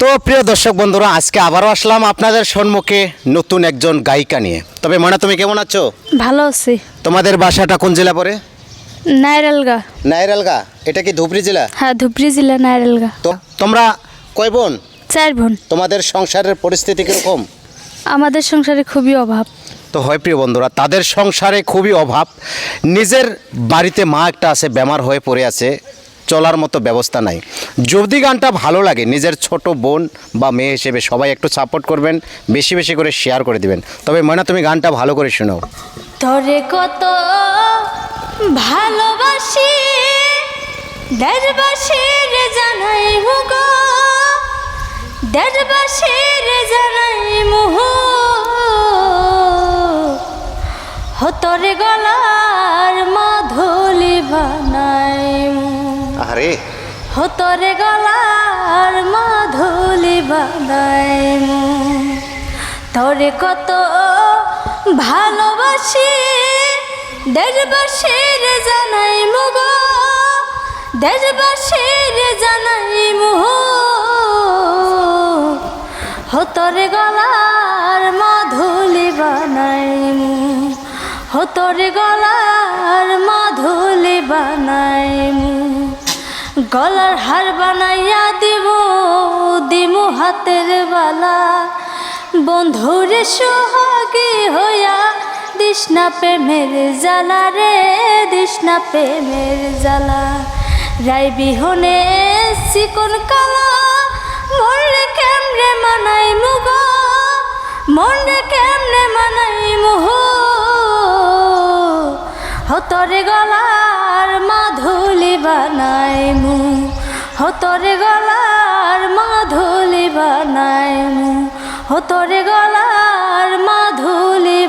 তো প্রিয় দর্শক বন্ধুরা, আজকে আবারও আসলাম আপনাদের সম্মুখে নতুন একজন গায়িকা নিয়ে। তবে ময়না, তুমি কেমন আছো? ভালো আছি। তোমাদের বাসাটা কোন জেলা পড়ে? নাইরালগা। নাইরালগা। এটা কি ধুবড়ী জেলা? হ্যাঁ, ধুবড়ী জেলা নাইরালগা। তো তোমরা কয় বোন? 4 বোন। তোমাদের সংসারের পরিস্থিতি কিরকম? আমাদের সংসারে খুবই অভাব। তো হয় প্রিয় বন্ধুরা, তাদের সংসারে খুবই অভাব। নিজের বাড়িতে মা একটা আছে, বেমার হয়ে পড়ে আছে, চলার মতো ব্যবস্থা নাই। যদি গানটা ভালো লাগে, নিজের ছোট বোন বা মেয়ে হিসেবে সবাই একটু সাপোর্ট করবেন, বেশি বেশি করে শেয়ার করে দিবেন। তবে ময়না, তুমি গানটা ভালো করে শোনাও। তোরে কত ভালোবাসি, দেশবাসী রে জানাই মুগো, দেশবাসী রে জানাই মুহ, হতরে গলার মাধুলি বানাই আরে হতরে গলার মাধুলি বানাই তোরে কত ভালোবাসি, দেশবাসীর জানাই মুগো, দেশবাসীর জানাই মুহ, হতরে গলার মাধুলি বানাই হতরে গলার মাধুলি বানাই গলার হার বানাইয়া দিমু হাতের বালা, বন্ধুরে সোহাগী হইয়া দিশনা প্রেমের জ্বালা রে, দিশনা প্রেমের জ্বালা, রাই বিহনে চিকন কালা, মনরে কেমনে মানাই মুগো, মনরে কেমনে মানাই মুহ, হতরে গলার মাধুলি বানাই হতরে গলার মাধুলি বানাই হতরে গলার মাধুলি